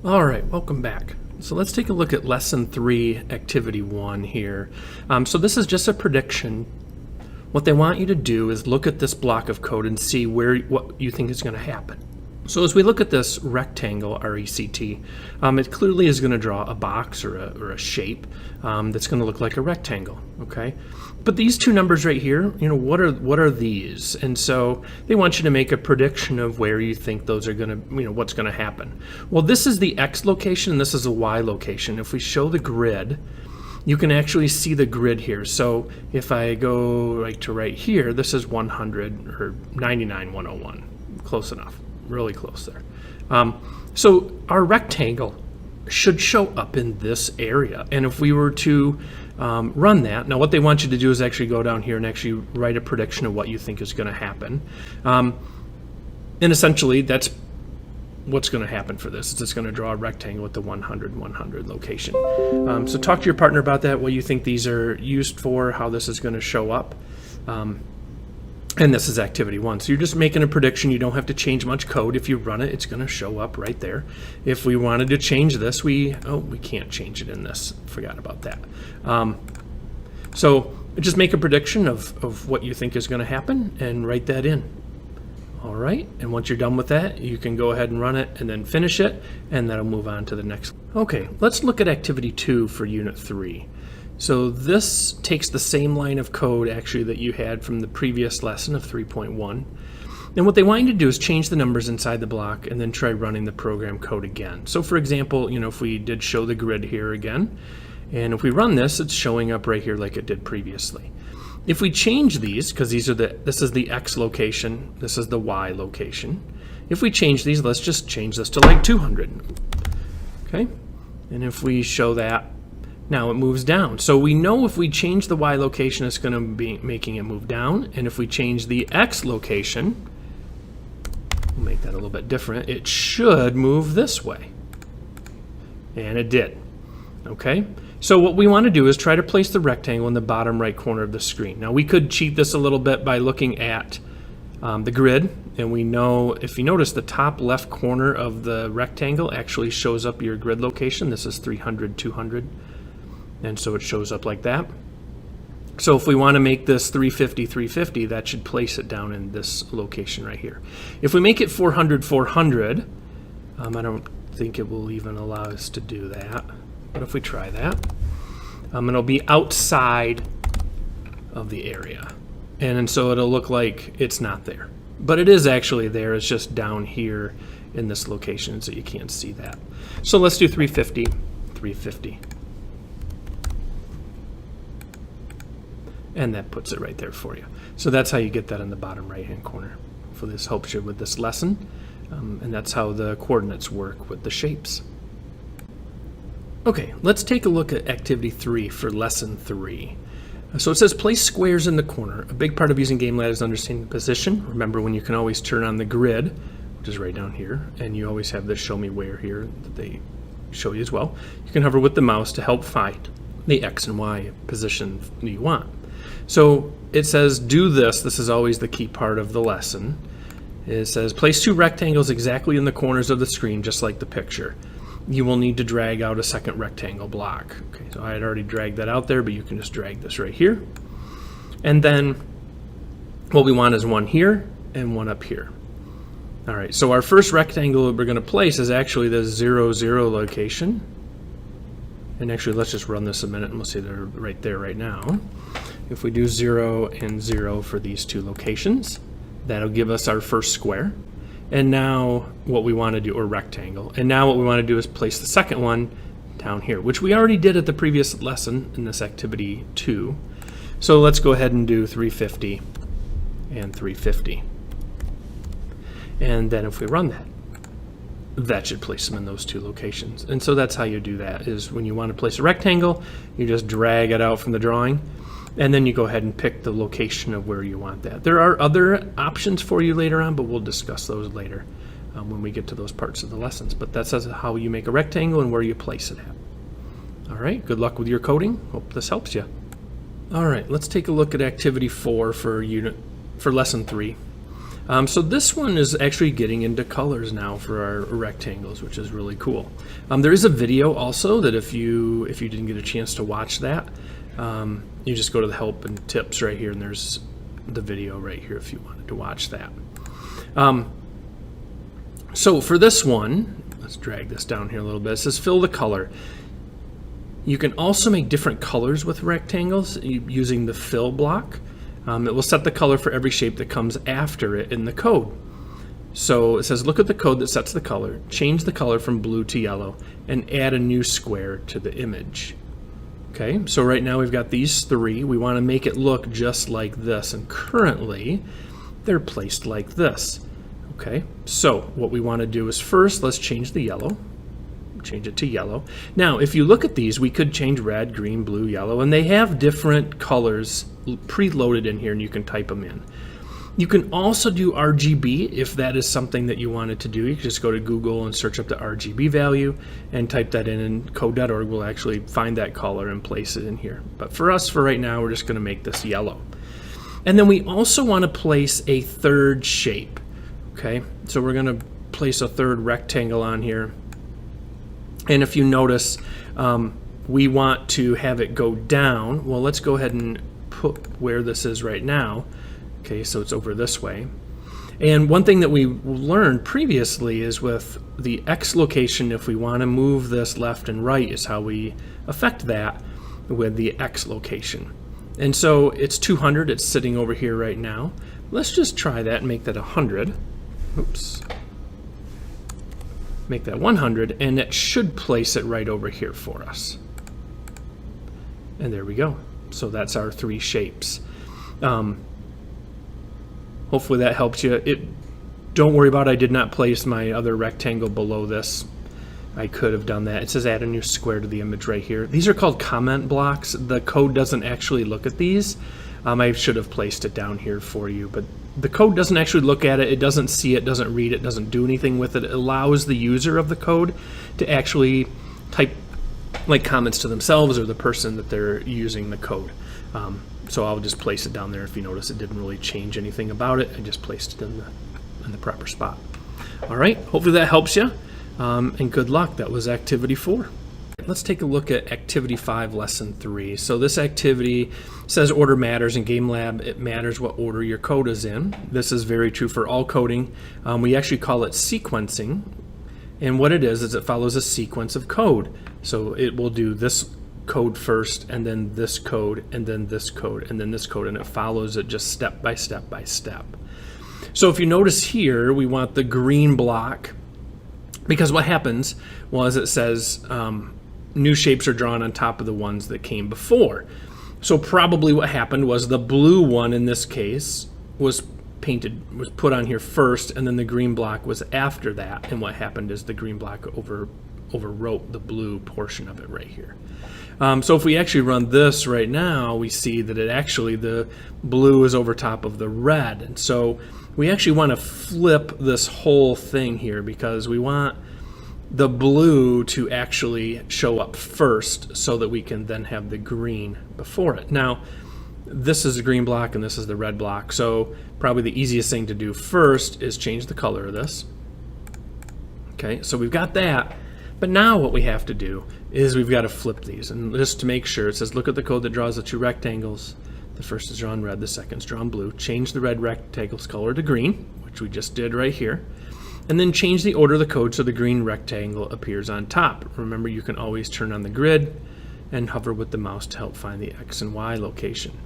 All right, welcome back. So let's take a look at lesson 3, activity 1 here. So this is just a prediction. What they want you to do is look at this block of code and see what you think is going to happen. So as we look at this rectangle, R-E-C-T, it clearly is going to draw a box or a shape that's going to look like a rectangle, okay? But these two numbers right here, what are these? And so they want you to make a prediction of where you think those are going to, what's going to happen. Well, this is the X location and this is the Y location. If we show the grid, you can actually see the grid here. So if I go to right here, this is 100 or 99, 101, close enough. Really close there. So our rectangle should show up in this area. And if we were to run that, now what they want you to do is actually go down here and actually write a prediction of what you think is going to happen. And essentially that's what's going to happen for this. It's just going to draw a rectangle with the 100, 100 location. So talk to your partner about that, what you think these are used for, how this is going to show up. And this is activity 1. So you're just making a prediction. You don't have to change much code. If you run it, it's going to show up right there. If we wanted to change this, we can't change it in this. Forgot about that. So just make a prediction of what you think is going to happen and write that in. All right. And once you're done with that, you can go ahead and run it and then finish it, and that'll move on to the next. Okay, let's look at activity 2 for unit 3. So this takes the same line of code actually that you had from the previous lesson of 3.1. And what they want you to do is change the numbers inside the block and then try running the program code again. So for example, if we did show the grid here again, and if we run this, it's showing up right here like it did previously. If we change these, because this is the X location, this is the Y location. If we change these, let's just change this to like 200. Okay, and if we show that, now it moves down. So we know if we change the Y location, it's going to be making it move down. And if we change the X location, we'll make that a little bit different, it should move this way. And it did. Okay? So what we want to do is try to place the rectangle in the bottom right corner of the screen. Now we could cheat this a little bit by looking at the grid. And we know, if you notice, the top left corner of the rectangle actually shows up your grid location. This is 300, 200. And so it shows up like that. So if we want to make this 350, 350, that should place it down in this location right here. If we make it 400, 400, I don't think it will even allow us to do that. But if we try that, it'll be outside of the area. And so it'll look like it's not there. But it is actually there. It's just down here in this location, so you can't see that. So let's do 350, 350. And that puts it right there for you. So that's how you get that in the bottom right hand corner. So this helps you with this lesson. And that's how the coordinates work with the shapes. Okay, let's take a look at activity 3 for lesson 3. So it says place squares in the corner. A big part of using GameLab is understanding the position. Remember when you can always turn on the grid, which is right down here, and you always have this show me where here that they show you as well. You can hover with the mouse to help find the X and Y position you want. So it says do this. This is always the key part of the lesson. It says place 2 rectangles exactly in the corners of the screen, just like the picture. You will need to drag out a second rectangle block. Okay, so I had already dragged that out there, but you can just drag this right here. And then what we want is one here and one up here. All right, so our first rectangle that we're going to place is actually the 0, 0 location. And actually, let's just run this a minute and we'll see they're right there right now. If we do 0 and 0 for these 2 locations, that'll give us our first square. And now what we want to do, or rectangle, and now what we want to do is place the second one down here, which we already did at the previous lesson in this activity 2. So let's go ahead and do 350 and 350. And then if we run that, that should place them in those 2 locations. And so that's how you do that, is when you want to place a rectangle, you just drag it out from the drawing, and then you go ahead and pick the location of where you want that. There are other options for you later on, but we'll discuss those later when we get to those parts of the lessons. But that's how you make a rectangle and where you place it at. All right, good luck with your coding. Hope this helps you. All right, let's take a look at activity 4 for lesson 3. So this one is actually getting into colors now for our rectangles, which is really cool. There is a video also that if you didn't get a chance to watch that, you just go to the help and tips right here, and there's the video right here if you wanted to watch that. So for this one, let's drag this down here a little bit. It says fill the color. You can also make different colors with rectangles using the fill block. It will set the color for every shape that comes after it in the code. So it says look at the code that sets the color, change the color from blue to yellow, and add a new square to the image. Okay, so right now we've got these three. We want to make it look just like this, and currently they're placed like this. Okay, so what we want to do is first let's change the yellow. Change it to yellow. Now, if you look at these, we could change red, green, blue, yellow, and they have different colors preloaded in here, and you can type them in. You can also do RGB if that is something that you wanted to do. You can just go to Google and search up the RGB value and type that in, and code.org will actually find that color and place it in here. But for us, for right now, we're just going to make this yellow. And then we also want to place a third shape. Okay, so we're going to place a third rectangle on here. And if you notice, we want to have it go down. Well, let's go ahead and put where this is right now. Okay, so it's over this way. And one thing that we learned previously is with the X location, if we want to move this left and right, is how we affect that with the X location. And so it's 200, it's sitting over here right now. Let's just try that and make that 100. Oops. Make that 100, and it should place it right over here for us. And there we go. So that's our three shapes. Hopefully that helps you. Don't worry about it. I did not place my other rectangle below this. I could have done that. It says add a new square to the image right here. These are called comment blocks. The code doesn't actually look at these. I should have placed it down here for you, but the code doesn't actually look at it. It doesn't see it, doesn't read it, doesn't do anything with it. It allows the user of the code to actually type like comments to themselves or the person that they're using the code. So I'll just place it down there. If you notice, it didn't really change anything about it. I just placed it in the proper spot. All right, hopefully that helps you, and good luck. That was activity 4. Let's take a look at activity 5, lesson 3. So this activity says order matters. In Game Lab, it matters what order your code is in. This is very true for all coding. We actually call it sequencing. And what it is it follows a sequence of code. So it will do this code first, and then this code, and then this code, and then this code, and it follows it just step by step by step. So if you notice here, we want the green block, because what happens was it says new shapes are drawn on top of the ones that came before. So probably what happened was the blue one in this case was put on here first, and then the green block was after that. And what happened is the green block overwrote the blue portion of it right here. So if we actually run this right now, we see that the blue is over top of the red. And so we actually want to flip this whole thing here, because we want the blue to actually show up first so that we can then have the green before it. Now, this is the green block and this is the red block, so probably the easiest thing to do first is change the color of this. Okay, so we've got that, but now what we have to do is we've got to flip these, and just to make sure, it says look at the code that draws the two rectangles. The first is drawn red, the second is drawn blue. Change the red rectangle's color to green, which we just did right here. And then change the order of the code so the green rectangle appears on top. Remember, you can always turn on the grid and hover with the mouse to help find the X and Y location.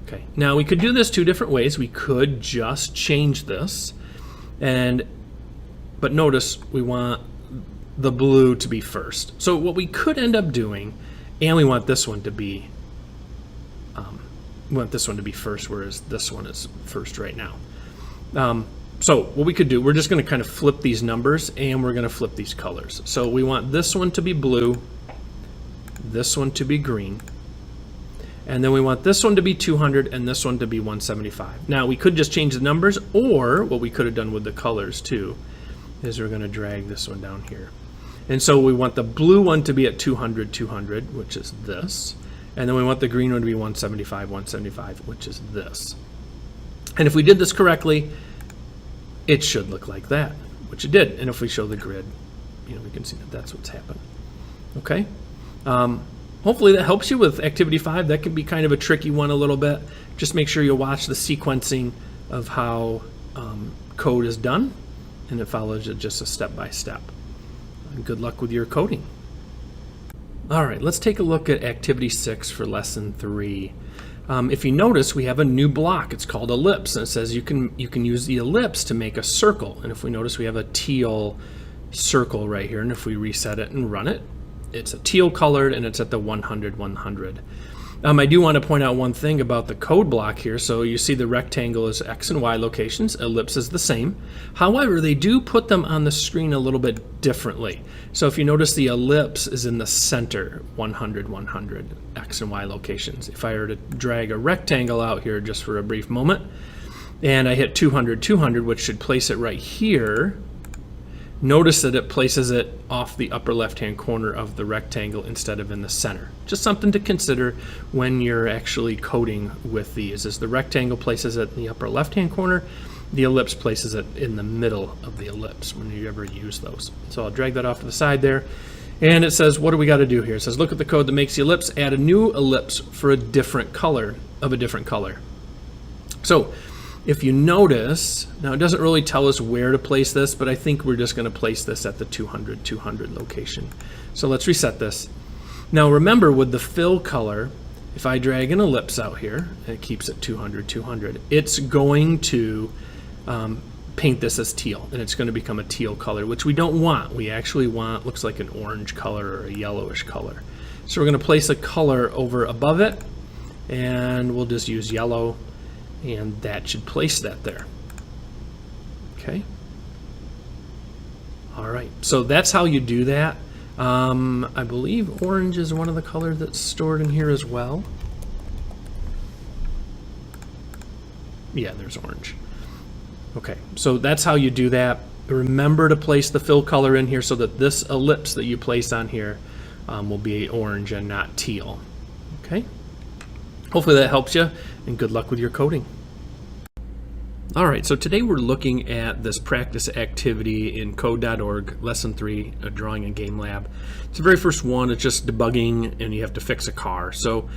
Okay, now we could do this two different ways. We could just change this, but notice we want the blue to be first. So what we could end up doing, and we want this one to be first, whereas this one is first right now. So what we could do, we're just going to kind of flip these numbers, and we're going to flip these colors. So we want this one to be blue, this one to be green, and then we want this one to be 200 and this one to be 175. Now we could just change the numbers, or what we could have done with the colors too is we're going to drag this one down here. And so we want the blue one to be at 200, 200, which is this, and then we want the green one to be 175, 175, which is this. And if we did this correctly, it should look like that, which it did. And if we show the grid, we can see that that's what's happened. Okay. Hopefully that helps you with activity 5. That can be kind of a tricky one a little bit. Just make sure you watch the sequencing of how code is done, and it follows it just a step-by-step. And good luck with your coding. All right, let's take a look at activity 6 for lesson 3. If you notice, we have a new block. It's called ellipse, and it says you can use the ellipse to make a circle. And if we notice, we have a teal circle right here, and if we reset it and run it, it's a teal colored, and it's at the 100, 100. I do want to point out one thing about the code block here. So you see the rectangle is X and Y locations, ellipse is the same. However, they do put them on the screen a little bit differently. So if you notice, the ellipse is in the center, 100, 100, X and Y locations. If I were to drag a rectangle out here just for a brief moment, and I hit 200, 200, which should place it right here, notice that it places it off the upper left-hand corner of the rectangle instead of in the center. Just something to consider when you're actually coding with these, is the rectangle places it in the upper left-hand corner, the ellipse places it in the middle of the ellipse when you ever use those. So I'll drag that off to the side there. And it says, what do we got to do here? It says, look at the code that makes the ellipse, add a new ellipse for a different color, of a different color. So if you notice, now it doesn't really tell us where to place this, but I think we're just going to place this at the 200, 200 location. So let's reset this. Now remember, with the fill color, if I drag an ellipse out here, and it keeps it 200, 200, it's going to paint this as teal, and it's going to become a teal color, which we don't want. We actually want, looks like an orange color or a yellowish color. So we're going to place a color over above it, and we'll just use yellow, and that should place that there. Okay. All right, so that's how you do that. I believe orange is one of the colors that's stored in here as well. Yeah, there's orange. Okay, so that's how you do that. Remember to place the fill color in here so that this ellipse that you place on here will be orange and not teal. Okay. Hopefully that helps you, and good luck with your coding. All right, so today we're looking at this practice activity in code.org, lesson 3, a drawing and game lab. It's the very first one. It's just debugging, and you have to fix a car. So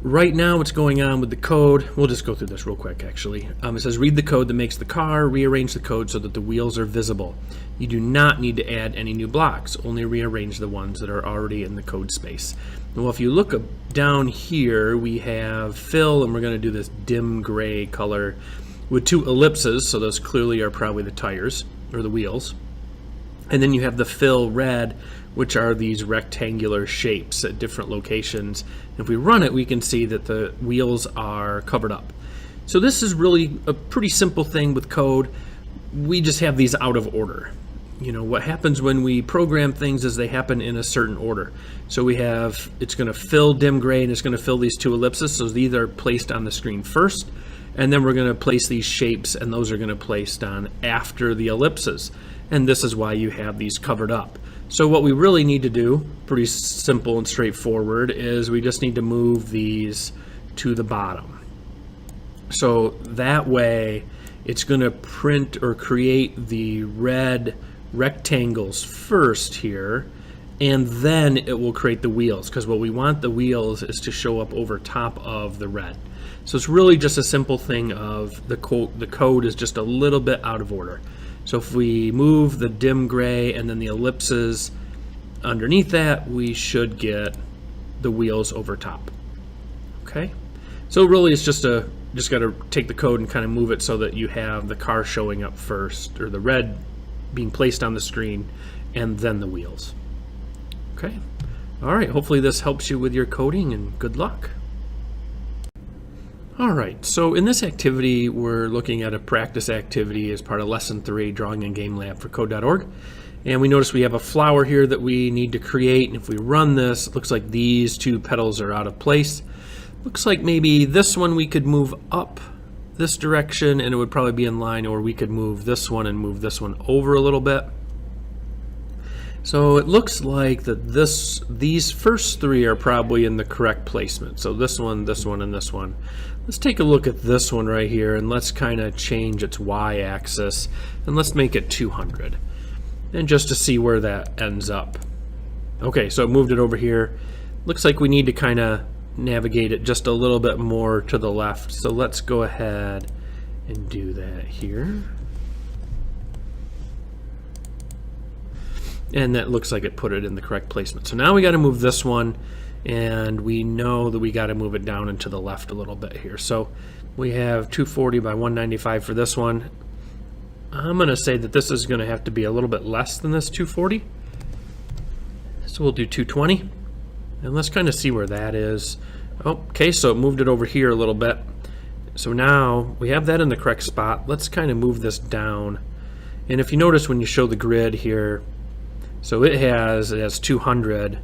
right now what's going on with the code, we'll just go through this real quick actually. It says read the code that makes the car, rearrange the code so that the wheels are visible. You do not need to add any new blocks, only rearrange the ones that are already in the code space. Well, if you look down here, we have fill, and we're going to do this dim gray color with 2 ellipses, so those clearly are probably the tires or the wheels. And then you have the fill red, which are these rectangular shapes at different locations. If we run it, we can see that the wheels are covered up. So this is really a pretty simple thing with code. We just have these out of order. You know, what happens when we program things is they happen in a certain order. So we have, it's going to fill dim gray, and it's going to fill these 2 ellipses. So these are placed on the screen first, and then we're going to place these shapes, and those are going to be placed on after the ellipses. And this is why you have these covered up. So what we really need to do, pretty simple and straightforward, is we just need to move these to the bottom. So that way it's going to print or create the red rectangles first here, and then it will create the wheels, because what we want the wheels is to show up over top of the red. So it's really just a simple thing of the code is just a little bit out of order. So if we move the dim gray and then the ellipses underneath that, we should get the wheels over top. Okay, so really it's just got to take the code and kind of move it so that you have the car showing up first, or the red being placed on the screen, and then the wheels. Okay, all right, hopefully this helps you with your coding, and good luck. All right, so in this activity, we're looking at a practice activity as part of lesson 3, drawing and game lab for code.org. And we notice we have a flower here that we need to create, and if we run this, it looks like these 2 petals are out of place. Looks like maybe this one we could move up this direction, and it would probably be in line, or we could move this one and move this one over a little bit. So it looks like that these first three are probably in the correct placement. So this one, and this one. Let's take a look at this one right here, and let's kind of change its y-axis, and let's make it 200. And just to see where that ends up. Okay, so it moved it over here. Looks like we need to kind of navigate it just a little bit more to the left. So let's go ahead and do that here. And that looks like it put it in the correct placement. So now we got to move this one, and we know that we got to move it down and to the left a little bit here. So we have 240 by 195 for this one. I'm going to say that this is going to have to be a little bit less than this 240. So we'll do 220. And let's kind of see where that is. Okay, so it moved it over here a little bit. So now we have that in the correct spot. Let's kind of move this down. And if you notice when you show the grid here, so it has 200,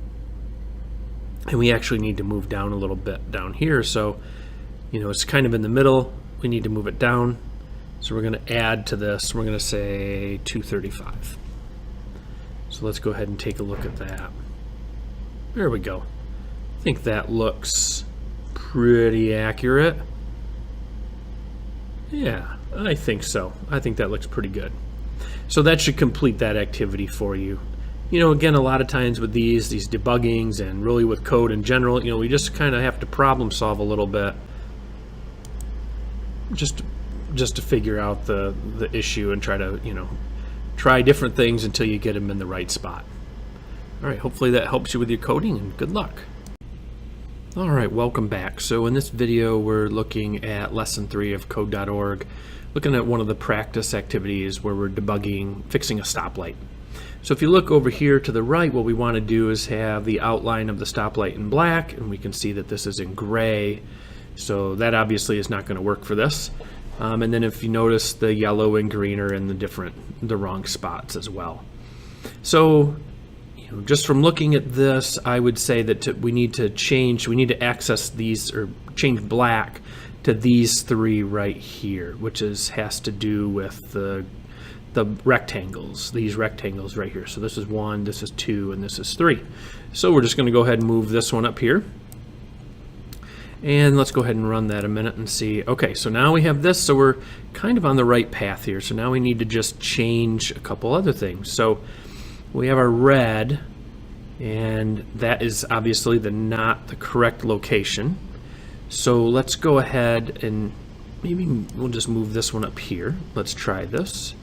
and we actually need to move down a little bit down here. So, you know, it's kind of in the middle. We need to move it down. So we're going to add to this. We're going to say 235. So let's go ahead and take a look at that. There we go. I think that looks pretty accurate. Yeah, I think so. I think that looks pretty good. So that should complete that activity for you. You know, again, a lot of times with these debuggings and really with code in general, you know, we just kind of have to problem solve a little bit just to figure out the issue and try to, you know, try different things until you get them in the right spot. All right, hopefully that helps you with your coding, and good luck. All right, welcome back. So in this video, we're looking at lesson 3 of code.org, looking at one of the practice activities where we're debugging, fixing a stoplight. So if you look over here to the right, what we want to do is have the outline of the stoplight in black, and we can see that this is in gray. So that obviously is not going to work for this. And then if you notice, the yellow and green are in the wrong spots as well. So, you know, just from looking at this, I would say that we need to access these, or change black to these three right here, which has to do with the rectangles, these rectangles right here. So this is 1, this is 2, and this is 3. So we're just going to go ahead and move this one up here. And let's go ahead and run that a minute and see. Okay, so now we have this, so we're kind of on the right path here. So now we need to just change a couple other things. So we have our red, and that is obviously not the correct location. So let's go ahead and maybe we'll just move this one up here. Let's try this.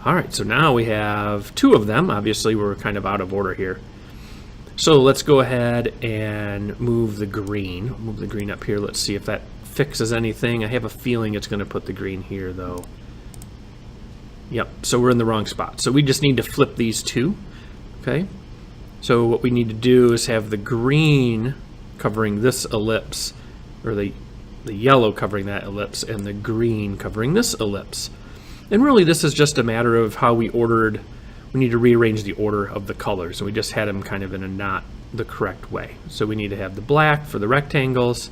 All right, so now we have 2 of them. Obviously, we're kind of out of order here. So let's go ahead and move the green. Move the green up here. Let's see if that fixes anything. I have a feeling it's going to put the green here, though. Yep, so we're in the wrong spot. So we just need to flip these 2. Okay, so what we need to do is have the green covering this ellipse, or the yellow covering that ellipse, and the green covering this ellipse. And really this is just a matter of how we need to rearrange the order of the colors. And we just had them kind of in a not the correct way. So we need to have the black for the rectangles,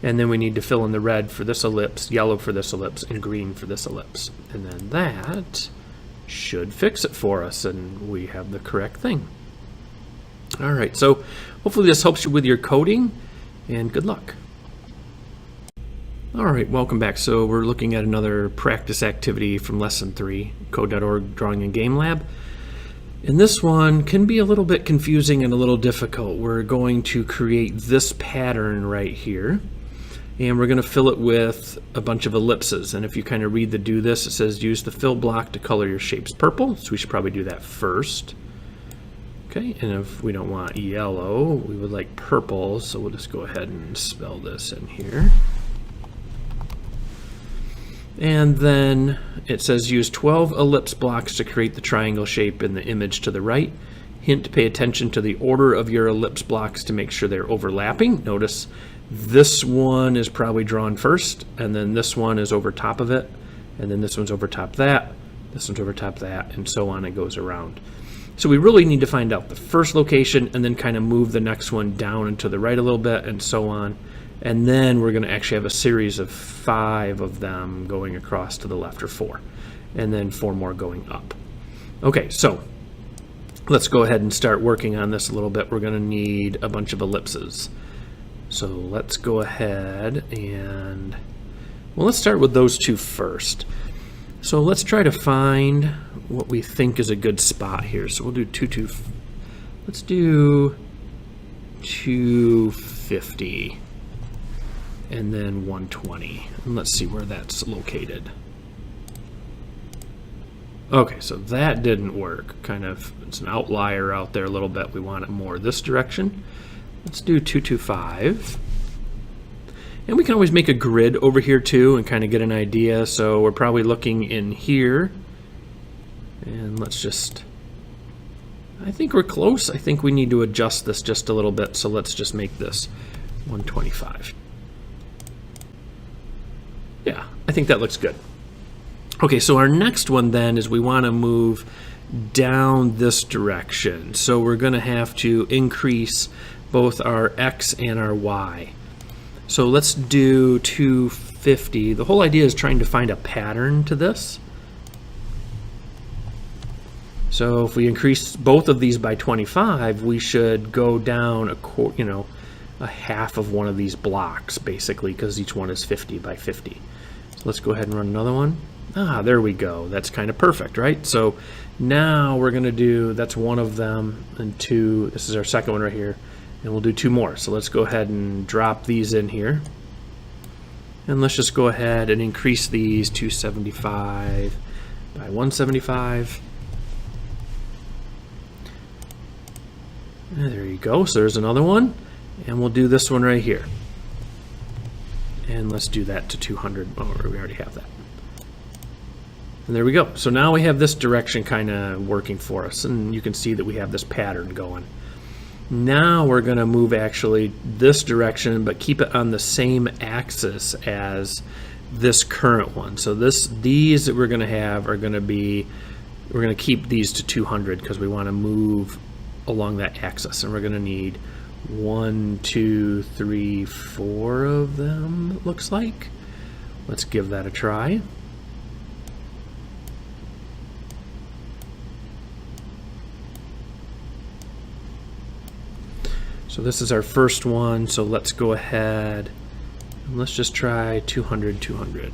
and then we need to fill in the red for this ellipse, yellow for this ellipse, and green for this ellipse. And then that should fix it for us, and we have the correct thing. All right, so hopefully this helps you with your coding, and good luck. All right, welcome back. So we're looking at another practice activity from lesson 3, code.org Drawing and Game Lab. And this one can be a little bit confusing and a little difficult. We're going to create this pattern right here, and we're going to fill it with a bunch of ellipses. And if you kind of read the do this, it says use the fill block to color your shapes purple. So we should probably do that first. Okay, and if we don't want yellow, we would like purple. So we'll just go ahead and spell this in here. And then it says use 12 ellipse blocks to create the triangle shape in the image to the right. Hint, pay attention to the order of your ellipse blocks to make sure they're overlapping. Notice this one is probably drawn first, and then this one is over top of it, and then this one's over top that, this one's over top that, and so on it goes around. So we really need to find out the first location and then kind of move the next one down and to the right a little bit and so on. And then we're going to actually have a series of 5 of them going across to the left, or 4, and then 4 more going up. Okay, so let's go ahead and start working on this a little bit. We're going to need a bunch of ellipses. So let's go ahead and, well, let's start with those two first. So let's try to find what we think is a good spot here. So we'll do let's do 250 and then 120. And let's see where that's located. Okay, so that didn't work. Kind of, it's an outlier out there a little bit. We want it more this direction. Let's do 225. And we can always make a grid over here too and kind of get an idea. So we're probably looking in here. And let's just, I think we're close. I think we need to adjust this just a little bit. So let's just make this 125. Yeah, I think that looks good. Okay, so our next one then is we want to move down this direction. So we're going to have to increase both our X and our Y. So let's do 250. The whole idea is trying to find a pattern to this. So if we increase both of these by 25, we should go down a half of one of these blocks basically, because each one is 50 by 50. So let's go ahead and run another one. Ah, there we go. That's kind of perfect, right? So now we're going to do, that's one of them, and two, this is our second one right here. And we'll do two more. So let's go ahead and drop these in here. And let's just go ahead and increase these 275 by 175. And there you go. So there's another one. And we'll do this one right here. And let's do that to 200. Oh, we already have that. And there we go. So now we have this direction kind of working for us. And you can see that we have this pattern going. Now we're going to move actually this direction, but keep it on the same axis as this current one. So these that we're going to have are going to be, we're going to keep these to 200 because we want to move along that axis. And we're going to need 1, 2, 3, 4 of them, it looks like. Let's give that a try. So this is our first one, so let's go ahead and let's just try 200, 200.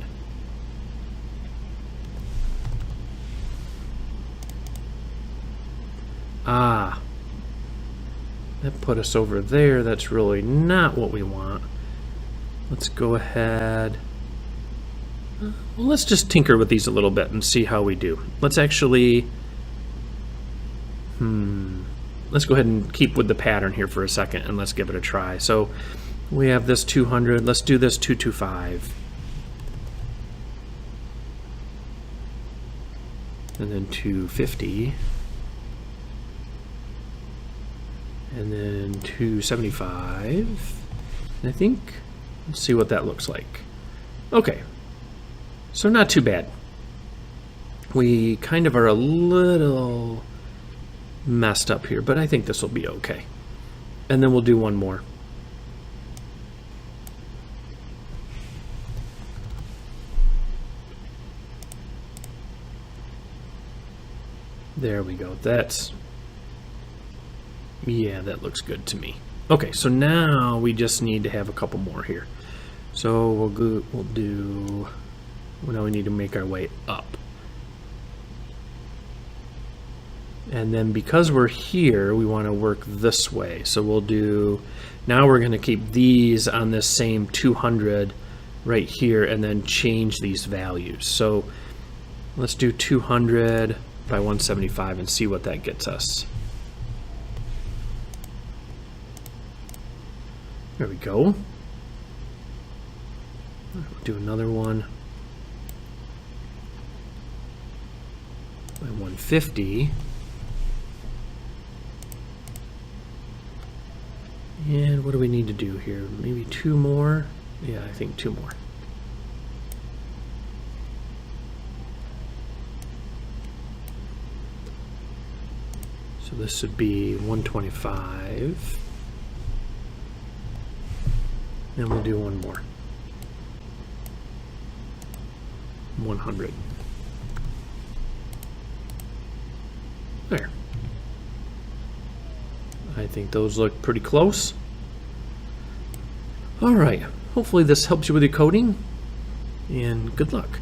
Ah, that put us over there. That's really not what we want. Let's go ahead. Well, let's just tinker with these a little bit and see how we do. Let's actually, let's go ahead and keep with the pattern here for a second and let's give it a try. So we have this 200, let's do this 225. And then 250. And then 275. And I think, let's see what that looks like. Okay, so not too bad. We kind of are a little messed up here, but I think this will be okay. And then we'll do one more. There we go. That's, yeah, that looks good to me. Okay, so now we just need to have a couple more here. So we'll do, well, now we need to make our way up. And then because we're here, we want to work this way. So we'll do, now we're going to keep these on this same 200 right here and then change these values. So let's do 200 by 175 and see what that gets us. There we go. We'll do another one by 150. And what do we need to do here? Maybe two more? Yeah, I think two more. So this would be 125. And we'll do one more. 100. There. I think those look pretty close. All right, hopefully this helps you with your coding, and good luck.